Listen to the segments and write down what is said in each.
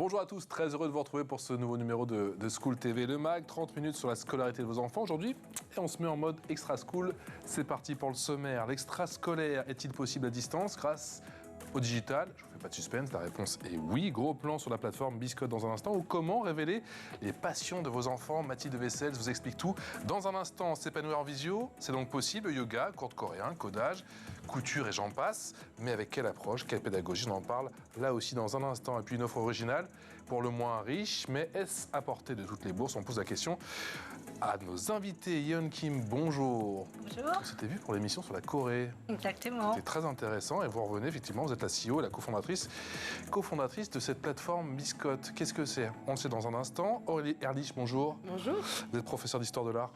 Bonjour à tous, très heureux de vous retrouver pour ce nouveau numéro de School TV Le Mag. 30 minutes sur la scolarité de vos enfants aujourd'hui. Et on se met en mode extra school. C'est parti pour le sommaire. L'extrascolaire est-il possible à distance grâce au digital? Je ne vous fais pas de suspense, la réponse est oui. Gros plan sur la plateforme Biscotte dans un instant. Ou comment révéler les passions de vos enfants? Mathilde Vessels vous explique tout. Dans un instant, s'épanouir en visio, c'est donc possible. Yoga, cours de coréen, codage, couture et j'en passe. Mais avec quelle approche, quelle pédagogie? On en parle là aussi dans un instant. Et puis une offre originale, pour le moins riche, mais est-ce à portée de toutes les bourses? On pose la question à nos invités. Yeon Kim, bonjour. Bonjour. On s'était vu pour l'émission sur la Corée. Exactement. C'était très intéressant et vous revenez effectivement, vous êtes la CEO et la cofondatrice de cette plateforme Biscotte. Qu'est-ce que c'est? On le sait dans un instant. Aurélie Erlich, bonjour. Bonjour. Vous êtes professeur d'histoire de l'art.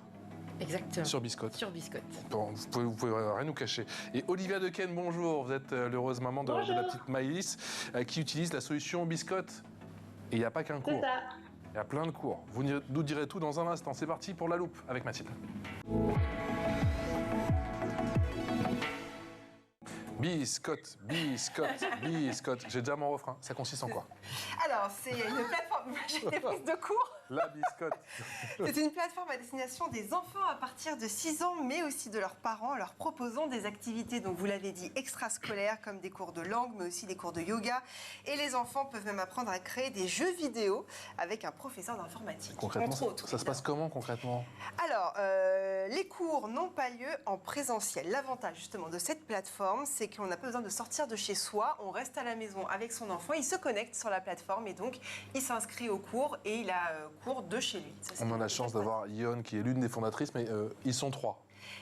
Exactement. Sur Biscotte. Sur Biscotte. Bon, vous pouvez rien nous cacher. Et Olivia Dequesne, bonjour. Vous êtes l'heureuse maman de la petite Maïlis qui utilise la solution Biscotte. Et il n'y a pas qu'un cours. C'est ça. Il y a plein de cours. Vous nous direz tout dans un instant. C'est parti pour la loupe avec Mathilde. Biscotte, biscotte, biscotte. J'ai déjà mon refrain. Ça consiste en quoi? Alors, c'est une plateforme. J'ai des prises de cours. La biscotte. C'est une plateforme à destination des enfants à partir de 6 ans, mais aussi de leurs parents, en leur proposant des activités, donc vous l'avez dit, extrascolaires, comme des cours de langue, mais aussi des cours de yoga. Et les enfants peuvent même apprendre à créer des jeux vidéo avec un professeur d'informatique. Concrètement, entre autres, ça se passe comment concrètement? Alors, les cours n'ont pas lieu en présentiel. L'avantage justement de cette plateforme, c'est qu'on n'a pas besoin de sortir de chez soi. On reste à la maison avec son enfant, il se connecte sur la plateforme et donc il s'inscrit au cours et il a cours de chez lui. Ça, on a la chance d'avoir Yeon qui est l'une des fondatrices, mais ils sont 3.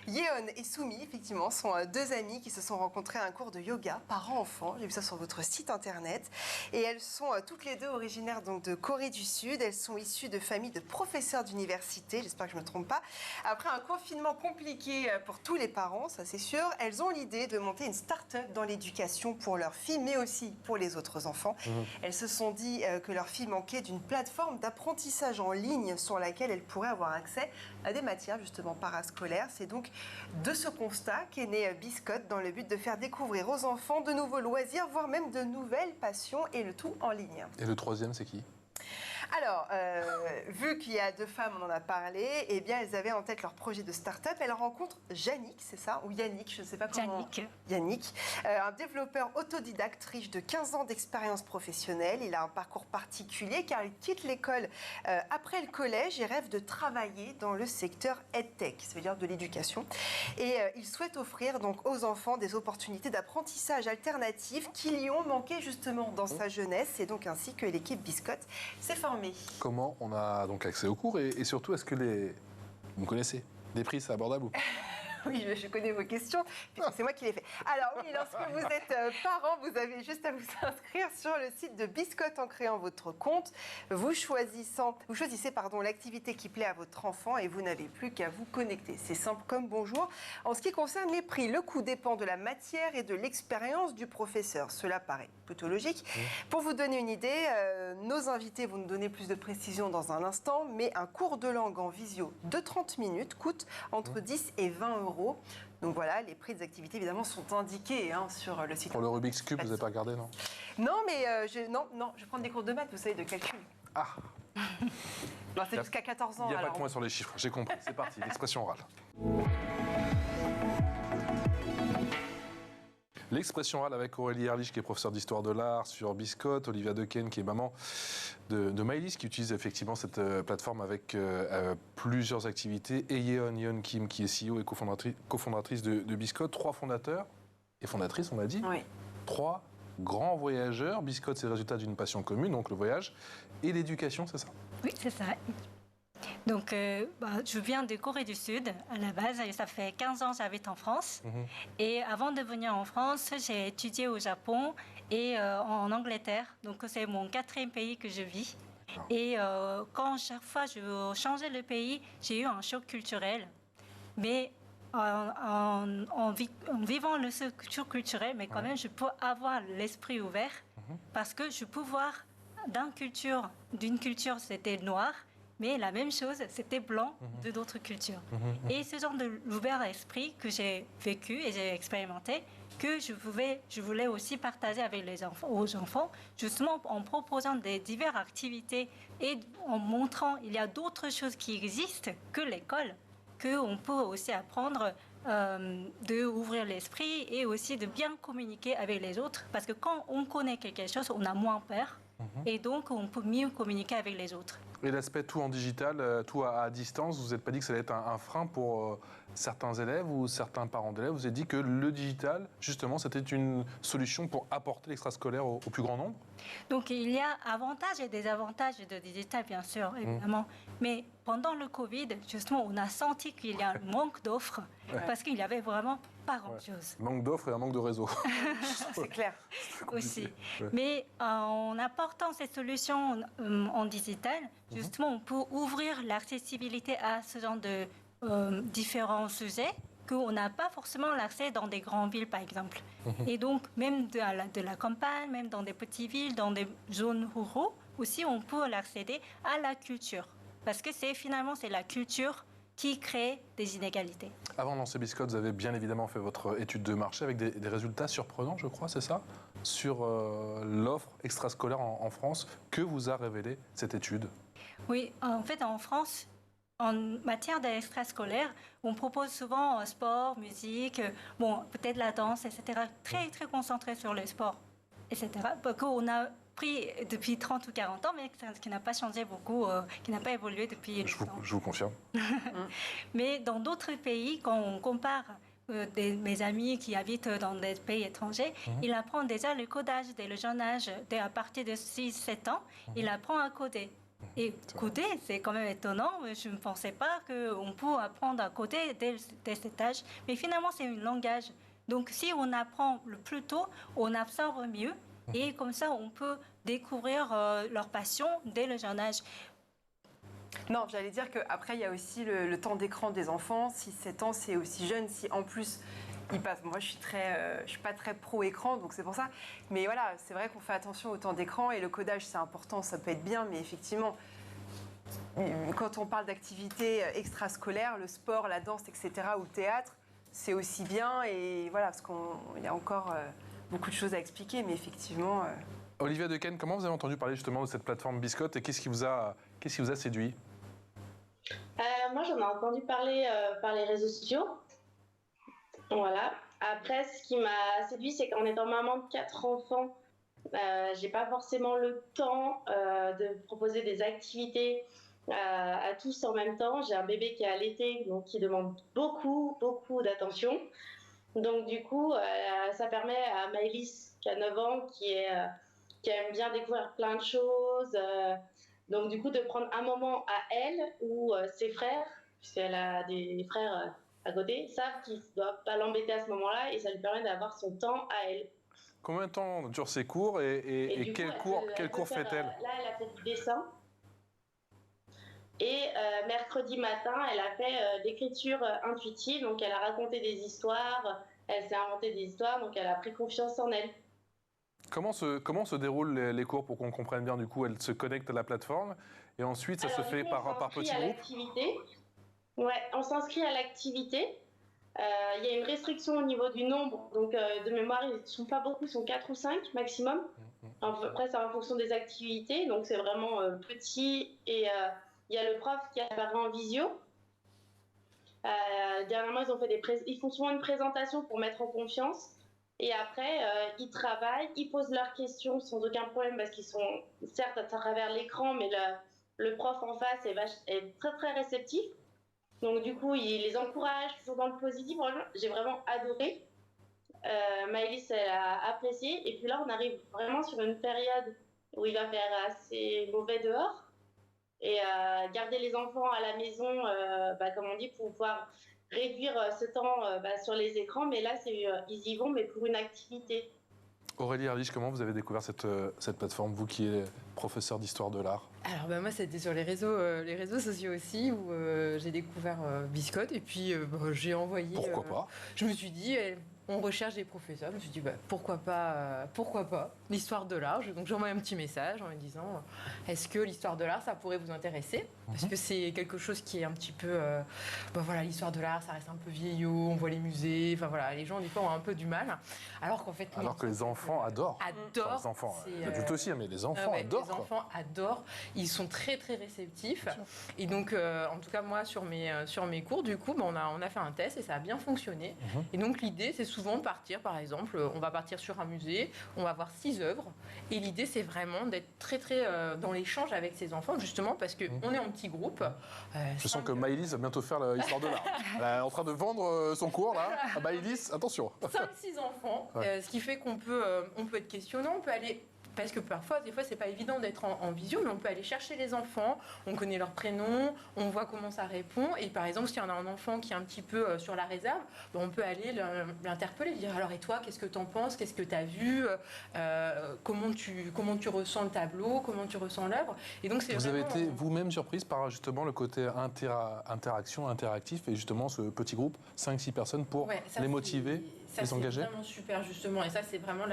Yeon et Soumi, effectivement, sont deux amies qui se sont rencontrées à un cours de yoga parents-enfants. J'ai vu ça sur votre site internet. Et elles sont toutes les deux originaires donc, de Corée du Sud. Elles sont issues de familles de professeurs d'université. J'espère que je ne me trompe pas. Après un confinement compliqué pour tous les parents, ça c'est sûr, elles ont l'idée de monter une start-up dans l'éducation pour leurs filles, mais aussi pour les autres enfants. Elles se sont dit que leur fille manquait d'une plateforme d'apprentissage en ligne sur laquelle elles pourraient avoir accès à des matières justement parascolaires. C'est donc de ce constat qu'est né Biscotte dans le but de faire découvrir aux enfants de nouveaux loisirs, voire même de nouvelles passions, et le tout en ligne. Et le troisième, c'est qui? Alors, vu qu'il y a deux femmes, on en a parlé, eh bien, elles avaient en tête leur projet de start-up. Elles rencontrent Yannick, c'est ça? Ou Yannick, je ne sais pas comment. Yannick, un développeur autodidacte riche de 15 ans d'expérience professionnelle. Il a un parcours particulier car il quitte l'école après le collège et rêve de travailler dans le secteur EdTech, ça veut dire de l'éducation. Et il souhaite offrir donc aux enfants des opportunités d'apprentissage alternatives qui lui ont manqué justement dans sa jeunesse. Et donc ainsi que l'équipe Biscotte s'est formée. Comment on a donc accès aux cours et surtout, est-ce que vous me connaissez, les prix, c'est abordable ou pas? Oui, je connais vos questions, puisque c'est moi qui les fais. Alors oui, lorsque vous êtes parent, vous avez juste à vous inscrire sur le site de Biscotte en créant votre compte. Vous choisissez l'activité qui plaît à votre enfant et vous n'avez plus qu'à vous connecter. C'est simple comme bonjour. En ce qui concerne les prix, le coût dépend de la matière et de l'expérience du professeur. Cela paraît plutôt logique. Pour vous donner une idée, nos invités vont nous donner plus de précisions dans un instant, mais un cours de langue en visio de 30 minutes coûte entre 10 et 20 €. Donc voilà, les prix des activités évidemment sont indiqués sur le site. Pour le Rubik's Cube, vous n'avez pas regardé, non? Non, mais je prends des cours de maths, vous savez, de calcul. Ah. C'est jusqu'à 14 ans. Il n'y a pas que moi sur les chiffres, j'ai compris. C'est parti, l'expression orale. L'expression orale avec Aurélie Erlich, qui est professeure d'histoire de l'art sur Biscotte, Olivia Dequesne, qui est maman de Maïlis, qui utilise effectivement cette plateforme avec plusieurs activités, et Yeon Kim, qui est CEO et cofondatrice de Biscotte. 3 fondateurs et fondatrices, on l'a dit. Oui. 3 grands voyageurs. Biscotte, c'est le résultat d'une passion commune, donc le voyage et l'éducation, c'est ça? Oui, c'est ça. Donc, je viens de Corée du Sud à la base. Ça fait 15 ans que j'habite en France. Et avant de venir en France, j'ai étudié au Japon et en Angleterre. Donc, c'est mon 4e pays que je vis. Et chaque fois je changeais le pays, j'ai eu un choc culturel. Mais en vivant le choc culturel, mais quand même, je peux avoir l'esprit ouvert parce que je peux voir d'une culture, c'était noir. Mais la même chose, c'était blanc de d'autres cultures. Et ce genre d'ouvert esprit que j'ai vécu et j'ai expérimenté, que je voulais aussi partager avec aux enfants, justement en proposant des diverses activités et en montrant qu'il y a d'autres choses qui existent que l'école, qu'on peut aussi apprendre d'ouvrir l'esprit et aussi de bien communiquer avec les autres. Parce que quand on connaît quelque chose, on a moins peur et donc on peut mieux communiquer avec les autres. Et l'aspect tout en digital, tout à distance, vous vous êtes pas dit que ça allait être un frein pour certains élèves ou certains parents d'élèves? Vous vous êtes dit que le digital, justement, c'était une solution pour apporter l'extrascolaire au plus grand nombre? Donc il y a avantages et désavantages de digital, bien sûr, évidemment. Mais pendant le Covid, justement, on a senti qu'il y a un manque d'offres parce qu'il n'y avait vraiment pas grand-chose. Manque d'offres et un manque de réseau. C'est clair. Aussi. Mais en apportant ces solutions en digital, justement, on peut ouvrir l'accessibilité à ce genre de différents sujets qu'on n'a pas forcément l'accès dans des grandes villes, par exemple. Et donc, même de la campagne, même dans des petites villes, dans des zones rurales, aussi, on peut l'accéder à la culture. Parce que finalement, c'est la culture qui crée des inégalités. Avant de lancer Biscotte, vous avez bien évidemment fait votre étude de marché avec des résultats surprenants, je crois, c'est ça? Sur l'offre extrascolaire en France. Que vous a révélé cette étude? Oui, en fait, en France, en matière d'extrascolaire, on propose souvent sport, musique, peut-être la danse, etc. Très, très concentré sur le sport, etc. Qu'on a pris depuis 30 ou 40 ans, mais qui n'a pas changé beaucoup, qui n'a pas évolué depuis longtemps. Je vous confirme. Mais dans d'autres pays, quand on compare mes amis qui habitent dans des pays étrangers, ils apprennent déjà le codage dès le jeune âge, à partir de 6-7 ans, ils apprennent à coder. Et coder, c'est quand même étonnant. Je ne pensais pas qu'on peut apprendre à coder dès cet âge. Mais finalement, c'est un langage. Donc, si on apprend le plus tôt, on absorbe mieux. Et comme ça, on peut découvrir leur passion dès le jeune âge. Non, j'allais dire qu'après, il y a aussi le temps d'écran des enfants. 6-7 ans, c'est aussi jeune. Si en plus, ils passent... Moi, je suis pas très pro-écran, donc c'est pour ça. Mais voilà, c'est vrai qu'on fait attention au temps d'écran. Et le codage, c'est important, ça peut être bien. Mais effectivement, quand on parle d'activités extrascolaires, le sport, la danse, etc., ou le théâtre, c'est aussi bien. Et voilà, parce qu'il y a encore beaucoup de choses à expliquer. Mais effectivement... Olivia Dequesne, comment vous avez entendu parler justement de cette plateforme Biscotte et qu'est-ce qui vous a séduit? Moi, j'en ai entendu parler par les réseaux sociaux. Voilà. Après, ce qui m'a séduit, c'est qu'en étant maman de 4 enfants, j'ai pas forcément le temps de proposer des activités à tous en même temps. J'ai un bébé qui est allaité, donc qui demande beaucoup, beaucoup d'attention. Donc, du coup, ça permet à Maëlys, qui a 9 ans, qui aime bien découvrir plein de choses. Donc, du coup, de prendre un moment à elle ou ses frères, puisqu'elle a des frères à côté, savent qu'ils ne doivent pas l'embêter à ce moment-là et ça lui permet d'avoir son temps à elle. Combien de temps durent ces cours et quel cours fait-elle? Là, elle a fait du dessin. Et mercredi matin, elle a fait d'écriture intuitive. Donc, elle a raconté des histoires, elle s'est inventé des histoires, donc elle a pris confiance en elle. Comment se déroulent les cours pour qu'on comprenne bien? Du coup, elle se connecte à la plateforme et ensuite ça se fait par petits groupes? Ouais, on s'inscrit à l'activité. Il y a une restriction au niveau du nombre. Donc, de mémoire, ils ne sont pas beaucoup, ils sont 4 ou 5 maximum. Après, c'est en fonction des activités. Donc, c'est vraiment petit. Et il y a le prof qui apparaît en visio. Dernièrement, ils font souvent une présentation pour mettre en confiance. Et après, ils travaillent, ils posent leurs questions sans aucun problème parce qu'ils sont certes à travers l'écran, mais le prof en face est très très réceptif. Donc du coup, il les encourage toujours dans le positif. J'ai vraiment adoré. Maëlys, elle a apprécié. Et puis là, on arrive vraiment sur une période où il va faire assez mauvais dehors. Et garder les enfants à la maison, comme on dit, pour pouvoir réduire ce temps sur les écrans. Mais là, ils y vont, mais pour une activité. Aurélie Herlich, comment vous avez découvert cette plateforme, vous qui êtes professeur d'histoire de l'art? Alors moi, c'était sur les réseaux sociaux aussi, où j'ai découvert Biscotte, et puis j'ai envoyé... Pourquoi pas? Je me suis dit, on recherche des professeurs. Je me suis dit, pourquoi pas l'histoire de l'art. Donc j'envoie un petit message en me disant, est-ce que l'histoire de l'art, ça pourrait vous intéresser? Parce que c'est quelque chose qui est un petit peu, voilà, l'histoire de l'art, ça reste un peu vieillot, on voit les musées, enfin voilà, les gens des fois ont un peu du mal. Alors qu'en fait, alors que les enfants adorent. Adorent. Enfin, les enfants, les adultes aussi, mais les enfants adorent. Les enfants adorent. Ils sont très très réceptifs. Et donc, en tout cas moi sur mes cours, du coup, on a fait un test et ça a bien fonctionné. Et donc l'idée, c'est souvent de partir, par exemple, on va partir sur un musée, on va voir 6 œuvres. Et l'idée, c'est vraiment d'être très très dans l'échange avec ces enfants, justement parce que on est en petit groupe. Je sens que Maëlys va bientôt faire l'histoire de l'art. Elle est en train de vendre son cours là. Maëlys, attention. 5-6 enfants, ce qui fait qu'on peut être questionnant, on peut aller. Parce que parfois, des fois, c'est pas évident d'être en visio, mais on peut aller chercher les enfants, on connaît leur prénom, on voit comment ça répond. Et par exemple, s'il y en a un enfant qui est un petit peu sur la réserve, on peut aller l'interpeller, dire alors et toi, qu'est-ce que tu en penses, qu'est-ce que tu as vu, comment tu ressens le tableau, comment tu ressens l'œuvre. Et donc, vous avez été vous-même surprise par justement le côté interaction, interactif, et justement ce petit groupe, 5-6 personnes, pour les motiver, les engager. C'est vraiment super, justement. Et ça, c'est vraiment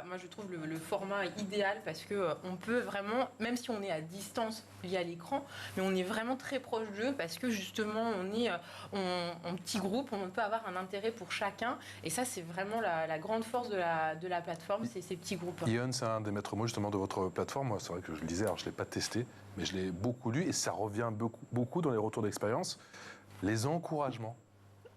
moi, je trouve le format idéal parce que on peut vraiment, même si on est à distance via l'écran, mais on est vraiment très proche d'eux parce que justement on est en petit groupe, on peut avoir un intérêt pour chacun. Et ça, c'est vraiment la grande force de la plateforme, c'est ces petits groupes. Ion, c'est un des maîtres mots justement de votre plateforme. Moi, c'est vrai que je le disais, alors je ne l'ai pas testé, mais je l'ai beaucoup lu et ça revient beaucoup dans les retours d'expérience. Les encouragements,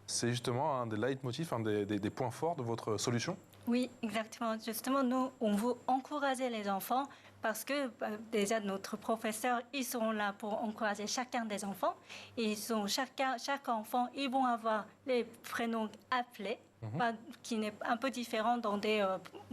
c'est justement un des leitmotifs, un des points forts de votre solution. Oui, exactement. Justement, nous, on veut encourager les enfants parce que déjà notre professeur, ils seront là pour encourager chacun des enfants. Et chaque enfant, ils vont avoir les prénoms appelés, qui n'est un peu différent dans des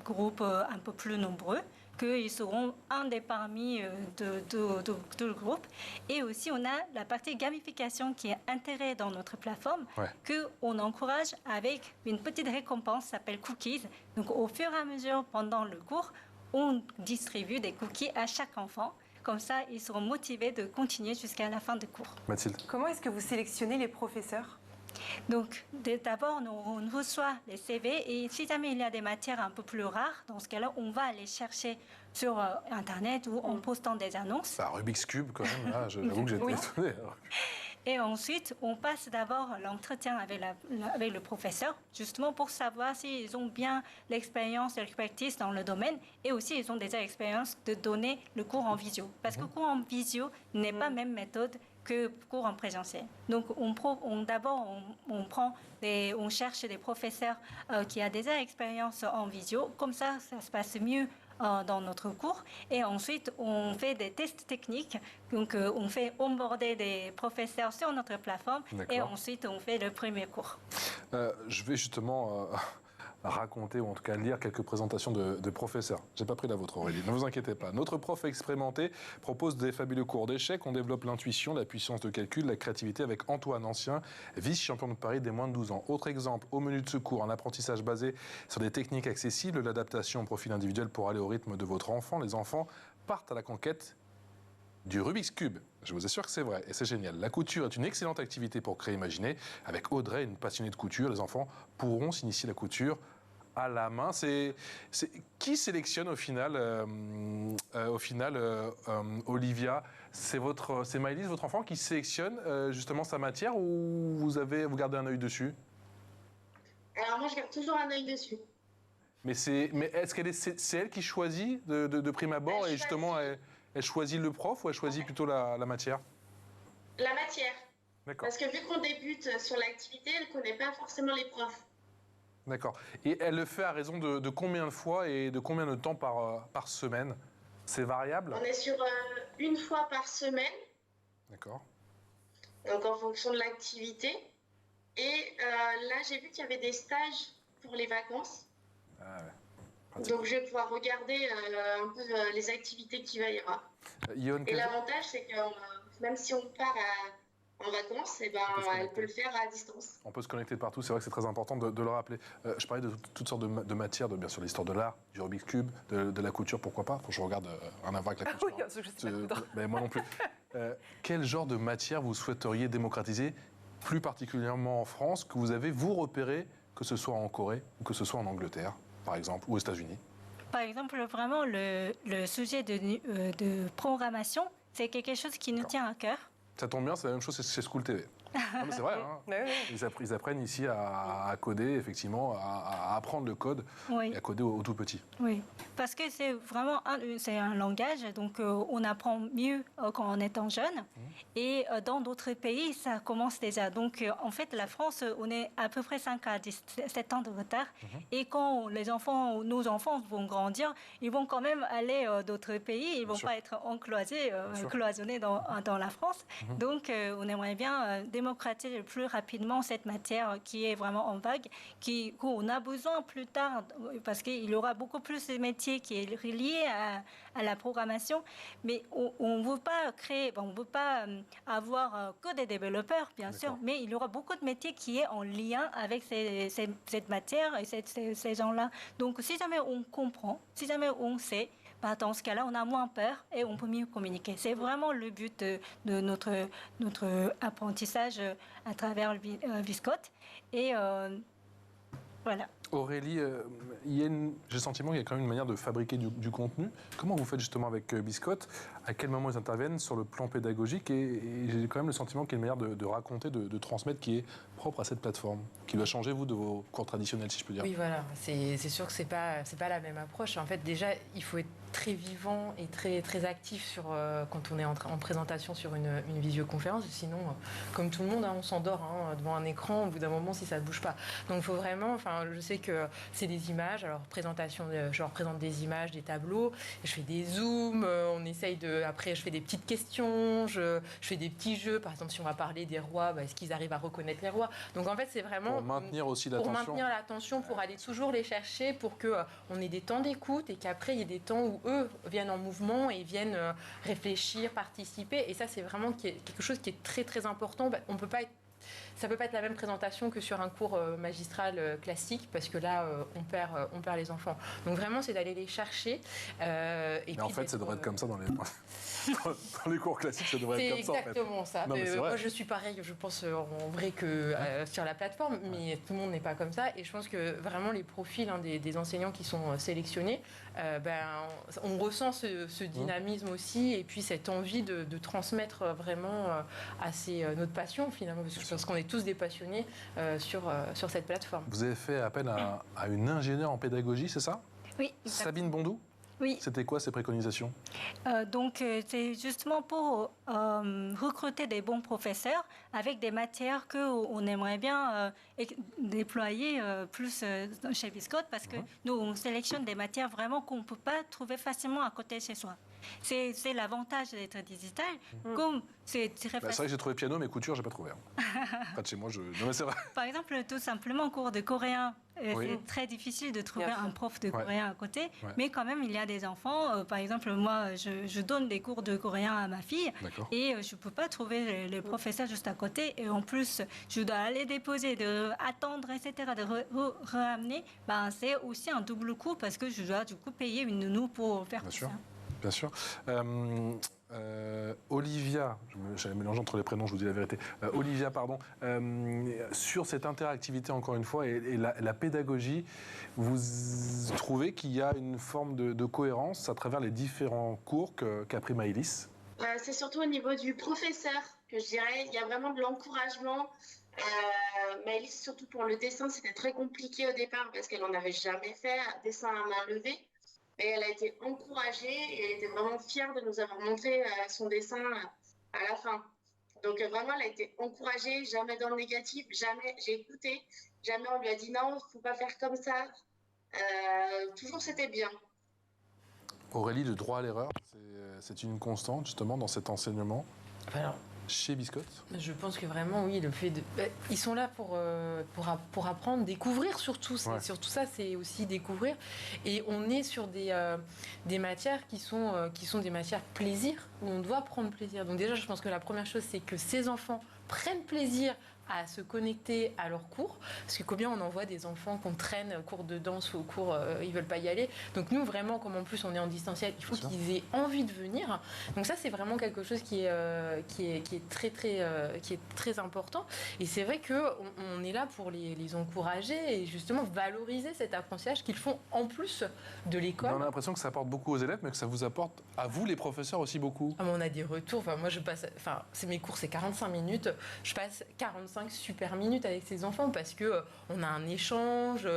groupes un peu plus nombreux, qu'ils seront un des parmi de groupe. Et aussi, on a la partie gamification qui est intégrée dans notre plateforme, qu'on encourage avec une petite récompense qui s'appelle Cookies. Donc, au fur et à mesure, pendant le cours, on distribue des cookies à chaque enfant. Comme ça, ils seront motivés de continuer jusqu'à la fin du cours. Mathilde. Comment est-ce que vous sélectionnez les professeurs ? Donc, d'abord, on reçoit les CV et si jamais il y a des matières un peu plus rares, dans ce cas-là, on va aller chercher sur Internet ou en postant des annonces. Rubik's Cube, quand même, là, j'avoue que j'ai été étonné. Et ensuite, on passe d'abord l'entretien avec le professeur, justement pour savoir s'ils ont bien l'expertise dans le domaine et aussi ils ont déjà l'expérience de donner le cours en visio. Parce que le cours en visio n'est pas la même méthode que cours en présentiel. Donc, on cherche des professeurs qui ont déjà expérience en visio. Comme ça se passe mieux dans notre cours. Et ensuite, on fait des tests techniques. Donc, on fait onboarder des professeurs sur notre plateforme. Et ensuite, on fait le premier cours. Je vais justement raconter, ou en tout cas lire quelques présentations de professeurs. J'ai pas pris la vôtre, Aurélie, ne vous inquiétez pas. Notre prof expérimenté propose des fabuleux cours d'échecs. On développe l'intuition, la puissance de calcul, la créativité avec Antoine, ancien vice-champion de Paris des moins de 12 ans. Autre exemple, au menu de secours, un apprentissage basé sur des techniques accessibles, l'adaptation au profil individuel pour aller au rythme de votre enfant. Les enfants partent à la conquête du Rubik's Cube. Je vous assure que c'est vrai et c'est génial. La couture est une excellente activité pour créer, imaginer. Avec Audrey, une passionnée de couture, les enfants pourront s'initier à la couture à la main. Qui sélectionne au final, Olivia? C'est Maëlys, votre enfant, qui sélectionne justement sa matière ou vous gardez un œil dessus? Alors moi, je garde toujours un œil dessus. Mais est-ce que c'est elle qui choisit de prime abord et justement elle choisit le prof ou elle choisit plutôt la matière? La matière. D'accord. Parce que vu qu'on débute sur l'activité, elle ne connaît pas forcément les profs. D'accord. Et elle le fait à raison de combien de fois et de combien de temps par semaine? C'est variable? On est sur une fois par semaine. D'accord. Donc en fonction de l'activité. Et là, j'ai vu qu'il y avait des stages pour les vacances. Ah ouais. Donc je vais pouvoir regarder un peu les activités qu'il va y avoir. Et l'avantage, c'est que même si on part en vacances, elle peut le faire à distance. On peut se connecter de partout, c'est vrai que c'est très important de le rappeler. Je parlais de toutes sortes de matières, bien sûr l'histoire de l'art, du Rubik's Cube, de la couture, pourquoi pas. Faut que je regarde un avoir avec la couture. Oui, parce que je sais pas coudre. Mais moi non plus. Quel genre de matière vous souhaiteriez démocratiser, plus particulièrement en France, que vous avez, vous, repéré que ce soit en Corée ou que ce soit en Angleterre, par exemple, ou aux États-Unis? Par exemple, vraiment, le sujet de programmation, c'est quelque chose qui nous tient à cœur. Ça tombe bien, c'est la même chose chez School TV. Non, mais c'est vrai, hein. Ils apprennent ici à coder, effectivement, à apprendre le code et à coder au tout petit. Oui, parce que c'est vraiment un langage, donc on apprend mieux quand on est jeune. Et dans d'autres pays, ça commence déjà. Donc en fait, la France, on est à peu près 5 à 7 ans de retard. Et quand nos enfants vont grandir, ils vont quand même aller d'autres pays. Ils ne vont pas être cloisonnés dans la France. Donc on aimerait bien démocratiser le plus rapidement cette matière qui est vraiment en vogue, qu'on a besoin plus tard, parce qu'il y aura beaucoup plus de métiers qui est lié à la programmation, mais on ne veut pas avoir que des développeurs, bien sûr, mais il y aura beaucoup de métiers qui est en lien avec cette matière et ces gens-là. Donc si jamais on comprend, si jamais on sait, dans ce cas-là, on a moins peur et on peut mieux communiquer. C'est vraiment le but de notre apprentissage à travers le Biscotte. Et voilà. Aurélie, j'ai le sentiment qu'il y a quand même une manière de fabriquer du contenu. Comment vous faites justement avec Biscotte? À quel moment ils interviennent sur le plan pédagogique? Et j'ai quand même le sentiment qu'il y a une manière de raconter, de transmettre qui est propre à cette plateforme, qui doit changer, vous, de vos cours traditionnels, si je peux dire. Oui, voilà. C'est sûr que c'est pas la même approche. En fait, déjà, il faut être très vivant et très actif quand on est en présentation sur une visioconférence. Sinon, comme tout le monde, on s'endort devant un écran au bout d'un moment si ça ne bouge pas. Donc, il faut vraiment... je sais que c'est des images. Alors, je leur présente des images, des tableaux. Je fais des zooms. Après, je fais des petites questions. Je fais des petits jeux. Par exemple, si on va parler des rois, est-ce qu'ils arrivent à reconnaître les rois? Donc, en fait, c'est vraiment... Pour maintenir aussi l'attention. Pour maintenir l'attention, pour aller toujours les chercher, pour qu'on ait des temps d'écoute et qu'après, il y ait des temps où eux viennent en mouvement et viennent réfléchir, participer. Et ça, c'est vraiment quelque chose qui est très, très important. Ça peut pas être la même présentation que sur un cours magistral classique, parce que là, on perd les enfants. Donc vraiment, c'est d'aller les chercher. Mais en fait, ça devrait être comme ça dans les cours classiques, ça devrait être comme ça. C'est exactement ça. Non, moi, je suis pareil, je pense en vrai que sur la plateforme, mais tout le monde n'est pas comme ça. Et je pense que vraiment, les profils des enseignants qui sont sélectionnés, on ressent ce dynamisme aussi, et puis cette envie de transmettre vraiment notre passion, finalement, parce que je pense qu'on est tous des passionnés sur cette plateforme. Vous avez fait appel à une ingénieure en pédagogie, c'est ça? Oui. Sabine Bondou? Oui. C'était quoi ces préconisations? C'est justement pour recruter des bons professeurs avec des matières qu'on aimerait bien déployer plus chez Biscotte, parce que nous, on sélectionne des matières vraiment qu'on ne peut pas trouver facilement à côté de chez soi. C'est l'avantage d'être digital. Comme c'est très facile. C'est vrai que j'ai trouvé piano, mais couture, j'ai pas trouvé. Près de chez moi, non mais c'est vrai. Par exemple, tout simplement, cours de coréen. C'est très difficile de trouver un prof de coréen à côté, mais quand même, il y a des enfants. Par exemple, moi, je donne des cours de coréen à ma fille et je ne peux pas trouver les professeurs juste à côté. Et en plus, je dois aller déposer, attendre, etc., de ramener. C'est aussi un double coût parce que je dois du coup payer une nounou pour faire tout ça. Bien sûr. Olivia, j'allais mélanger entre les prénoms, je vous dis la vérité. Olivia, pardon. Sur cette interactivité, encore une fois, et la pédagogie, vous trouvez qu'il y a une forme de cohérence à travers les différents cours qu'a pris Maëlys? C'est surtout au niveau du professeur que je dirais. Il y a vraiment de l'encouragement. Maëlys, surtout pour le dessin, c'était très compliqué au départ parce qu'elle n'en avait jamais fait, dessin à main levée. Et elle a été encouragée et elle était vraiment fière de nous avoir montré son dessin à la fin. Donc vraiment, elle a été encouragée, jamais dans le négatif, jamais j'ai écouté, jamais on lui a dit non, il ne faut pas faire comme ça. Toujours c'était bien. Aurélie, le droit à l'erreur, c'est une constante justement dans cet enseignement chez Biscotte? Je pense que vraiment, oui, le fait de... Ils sont là pour apprendre, découvrir surtout. Surtout ça, c'est aussi découvrir. Et on est sur des matières qui sont des matières plaisir, où on doit prendre plaisir. Donc déjà, je pense que la première chose, c'est que ces enfants prennent plaisir à se connecter à leurs cours. Parce que combien on envoie des enfants qu'on traîne au cours de danse ou au cours, ils veulent pas y aller. Donc nous, vraiment, comme en plus on est en distanciel, il faut qu'ils aient envie de venir. Donc ça, c'est vraiment quelque chose qui est très important. Et c'est vrai qu'on est là pour les encourager et justement valoriser cet apprentissage qu'ils font en plus de l'école. On a l'impression que ça apporte beaucoup aux élèves, mais que ça vous apporte, à vous les professeurs, aussi beaucoup. Ah, on a des retours. Enfin, moi, mes cours, c'est 45 minutes. Je passe 45 super minutes avec ces enfants parce qu'on a un échange.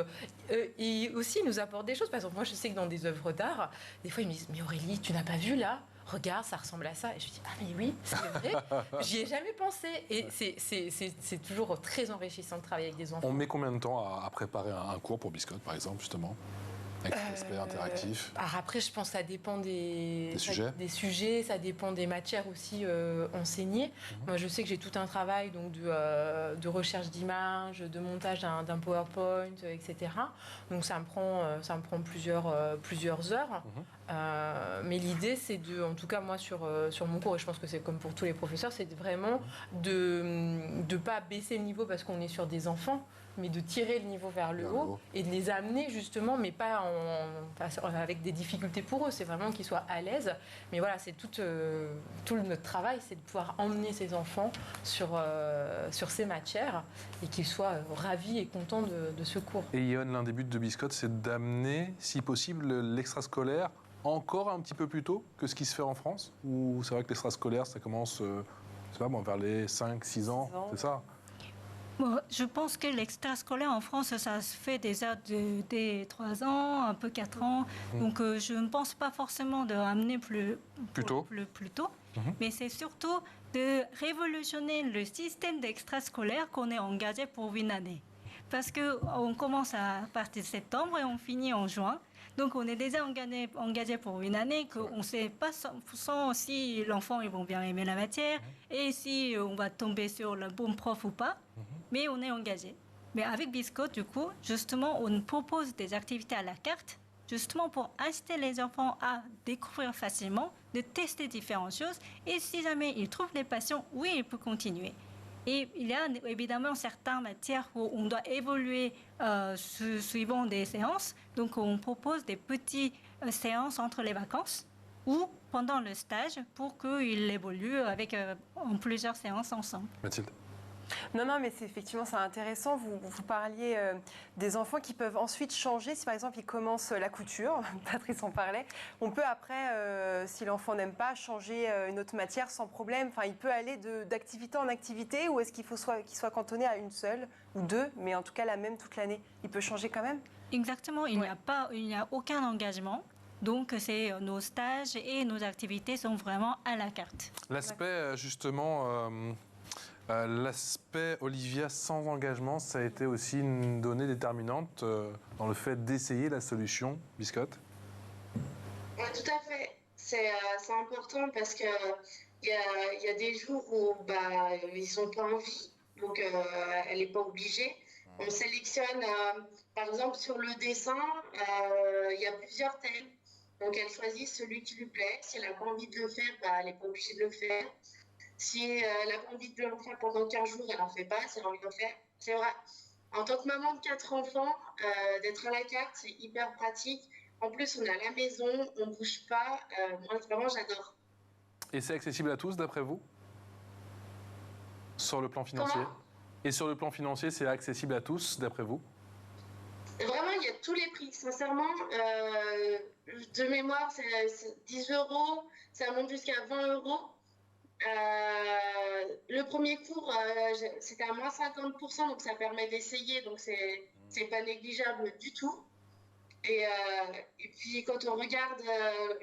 Et aussi, ils nous apportent des choses. Par exemple, moi, je sais que dans des œuvres d'art, des fois, ils me disent « Mais Aurélie, tu n'as pas vu là ? Regarde, ça ressemble à ça. » Et je dis « Ah mais oui, c'est vrai, j'y ai jamais pensé. » Et c'est toujours très enrichissant de travailler avec des enfants. On met combien de temps à préparer un cours pour Biscotte, par exemple, justement, avec cet aspect interactif? Alors après, je pense que ça dépend des sujets, ça dépend des matières aussi enseignées. Moi, je sais que j'ai tout un travail donc, de recherche d'images, de montage d'un PowerPoint, etc. Donc ça me prend plusieurs heures. Mais l'idée, c'est en tout cas moi sur mon cours, et je pense que c'est comme pour tous les professeurs, c'est vraiment de ne pas baisser le niveau parce qu'on est sur des enfants, mais de tirer le niveau vers le haut et de les amener justement, mais pas avec des difficultés pour eux, c'est vraiment qu'ils soient à l'aise. Mais voilà, c'est tout notre travail, c'est de pouvoir emmener ces enfants sur ces matières et qu'ils soient ravis et contents de ce cours. Et Yoann, l'un des buts de Biscotte, c'est d'amener, si possible, l'extrascolaire encore un petit peu plus tôt que ce qui se fait en France? Ou c'est vrai que l'extrascolaire, ça commence, vers les 5-6 ans, c'est ça? Bon, je pense que l'extrascolaire en France, ça se fait déjà dès 3 ans, un peu 4 ans. Donc je ne pense pas forcément de ramener plus tôt. Mais c'est surtout de révolutionner le système d'extrascolaire qu'on est engagé pour une année. Parce qu'on commence à partir de septembre et on finit en juin. Donc on est déjà engagé pour une année, qu'on ne sait pas si l'enfant ils vont bien aimer la matière et si on va tomber sur le bon prof ou pas. Mais on est engagé. Mais avec Biscotte, du coup, justement, on propose des activités à la carte, justement pour inciter les enfants à découvrir facilement, de tester différentes choses. Et si jamais ils trouvent les passions, oui, ils peuvent continuer. Et il y a évidemment certaines matières où on doit évoluer suivant des séances. Donc, on propose des petites séances entre les vacances ou pendant le stage pour qu'ils évoluent en plusieurs séances ensemble. Mathilde? Non, mais effectivement, c'est intéressant. Vous parliez des enfants qui peuvent ensuite changer. Si par exemple, ils commencent la couture, Patrice en parlait, on peut après, si l'enfant n'aime pas, changer une autre matière sans problème. Enfin, il peut aller d'activité en activité, ou est-ce qu'il faut qu'il soit cantonné à une seule ou deux, mais en tout cas la même toute l'année? Il peut changer quand même? Exactement, il n'y a aucun engagement. Donc, nos stages et nos activités sont vraiment à la carte. L'aspect, justement... l'aspect, Olivia, sans engagement, ça a été aussi une donnée déterminante dans le fait d'essayer la solution Biscotte? Oui, tout à fait. C'est important parce qu'il y a des jours où ils n'ont pas envie, donc elle n'est pas obligée. On sélectionne, par exemple, sur le dessin, il y a plusieurs thèmes. Donc elle choisit celui qui lui plaît. Si elle n'a pas envie de le faire, elle n'est pas obligée de le faire. Si elle a envie de le faire pendant 15 jours, elle n'en fait pas. Si elle a envie de le faire, c'est vrai. En tant que maman de 4 enfants, d'être à la carte, c'est hyper pratique. En plus, on est à la maison, on ne bouge pas. Moi, vraiment, j'adore. Et c'est accessible à tous, d'après vous? Sur le plan financier? Et sur le plan financier, c'est accessible à tous, d'après vous? Vraiment, il y a tous les prix. Sincèrement, de mémoire, c'est 10 €. Ça monte jusqu'à 20 €. Le premier cours, c'était à moins 50%, donc ça permet d'essayer, donc c'est pas négligeable du tout. Et puis quand on regarde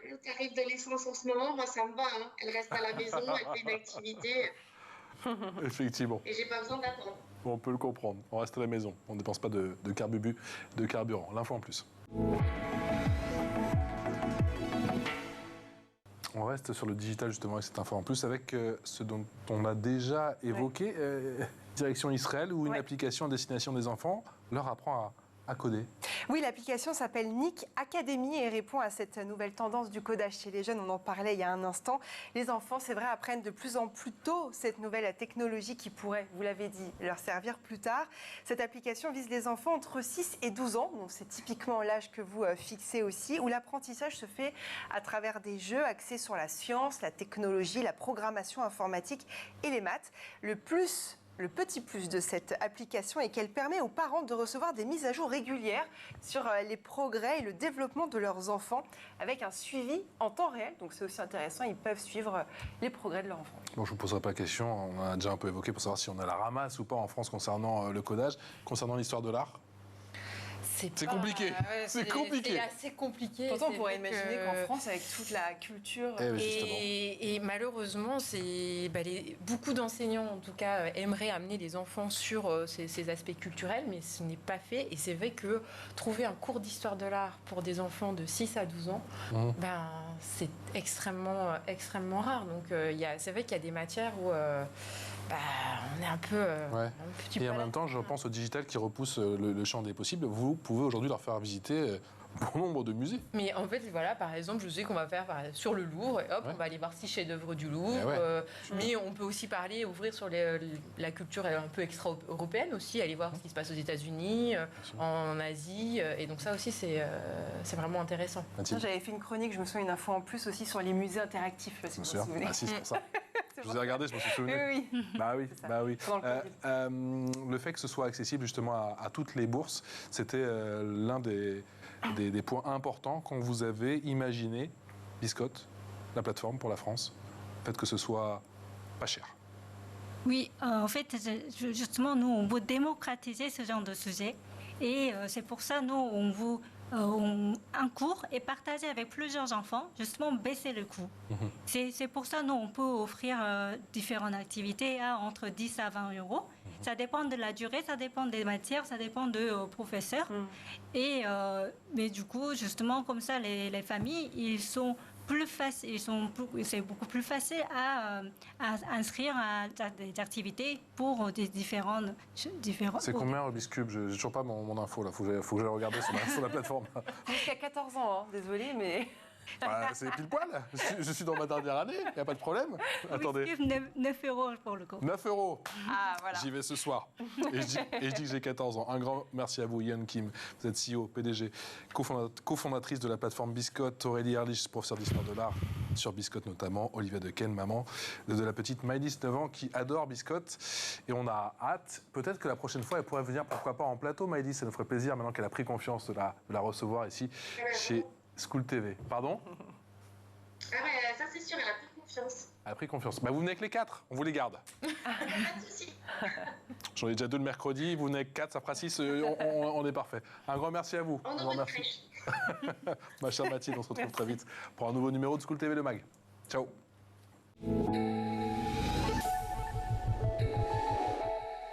le tarif de l'essence en ce moment, moi ça me va, hein. Elle reste à la maison, elle fait une activité. Effectivement. Et j'ai pas besoin d'attendre. On peut le comprendre, on reste à la maison, on ne dépense pas de carburant. L'info en plus. On reste sur le digital justement avec cette info en plus, avec ce dont on a déjà évoqué, direction Israël, où une application à destination des enfants leur apprend à coder. Oui, l'application s'appelle Nick Academy et répond à cette nouvelle tendance du codage chez les jeunes. On en parlait il y a un instant. Les enfants, c'est vrai, apprennent de plus en plus tôt cette nouvelle technologie qui pourrait, vous l'avez dit, leur servir plus tard. Cette application vise les enfants entre 6 et 12 ans. Donc c'est typiquement l'âge que vous fixez aussi, où l'apprentissage se fait à travers des jeux axés sur la science, la technologie, la programmation informatique et les maths. Le petit plus de cette application est qu'elle permet aux parents de recevoir des mises à jour régulières sur les progrès et le développement de leurs enfants avec un suivi en temps réel. Donc c'est aussi intéressant, ils peuvent suivre les progrès de leur enfant. Bon, je ne vous poserai pas la question, on a déjà un peu évoqué pour savoir si on a la ramasse ou pas en France concernant le codage, concernant l'histoire de l'art. C'est compliqué. C'est compliqué. C'est assez compliqué. Pourtant, on pourrait imaginer qu'en France, avec toute la culture... Et malheureusement, beaucoup d'enseignants, en tout cas, aimeraient amener les enfants sur ces aspects culturels, mais ce n'est pas fait. Et c'est vrai que trouver un cours d'histoire de l'art pour des enfants de 6 à 12 ans, c'est extrêmement, extrêmement rare. Donc, c'est vrai qu'il y a des matières où... on est un peu... un petit et peu en même temps, je pense au digital qui repousse le champ des possibles. Vous pouvez aujourd'hui leur faire visiter bon nombre de musées. Mais en fait, voilà, par exemple, je sais qu'on va faire sur le Louvre, et hop, on va aller voir 6 chefs-d'œuvre du Louvre. Mais on peut aussi ouvrir sur la culture un peu extra-européenne aussi, aller voir ce qui se passe aux États-Unis, en Asie. Et donc ça aussi, c'est vraiment intéressant. J'avais fait une chronique, je me souviens, une info en plus aussi sur les musées interactifs. Si vous vous souvenez. Ah si, c'est pour ça. Je vous ai regardé, je me suis souvenu. Oui. Oui. Le fait que ce soit accessible justement à toutes les bourses, c'était l'un des points importants quand vous avez imaginé Biscotte, la plateforme pour la France, le fait que ce soit pas cher. Oui, en fait, justement, nous, on veut démocratiser ce genre de sujet. Et c'est pour ça, nous, on veut un cours est partagé avec plusieurs enfants, justement baisser le coût. C'est pour ça nous on peut offrir différentes activités à entre 10 à 20 euros. Ça dépend de la durée, ça dépend des matières, ça dépend de professeurs. Et mais du coup justement comme ça les familles ils sont plus facile, c'est beaucoup plus facile à inscrire à des activités pour des différentes. C'est combien Rubik's Cube? Je n'ai toujours pas mon info là. Faut que je le regarde sur la plateforme. Jusqu'à 14 ans, désolé, mais. C'est pile poil. Je suis dans ma dernière année, il n'y a pas de problème. Attendez. 9 euros pour le coup. 9 euros. Ah, voilà. J'y vais ce soir. Et je dis que j'ai 14 ans. Un grand merci à vous, Yeon Kim. Vous êtes CEO, PDG, cofondatrice de la plateforme Biscotte. Aurélie Erlich, professeure d'histoire de l'art sur Biscotte notamment. Olivia Dequesne, maman de la petite Maëlys, 9 ans, qui adore Biscotte. Et on a hâte. Peut-être que la prochaine fois, elle pourrait venir, pourquoi pas, en plateau, Maëlys. Ça nous ferait plaisir, maintenant qu'elle a pris confiance, de la recevoir ici chez School TV. Pardon? Ah ouais, ça c'est sûr, elle a pris confiance. Elle a pris confiance. Bah, vous venez avec les 4, on vous les garde. Pas de souci. J'en ai déjà 2 le mercredi, vous venez avec 4, ça fera 6, on est parfait. Un grand merci à vous. On Un aura grand une merci. crèche. Ma chère Mathilde, on se retrouve très vite pour un nouveau numéro de School TV Le Mag. Ciao.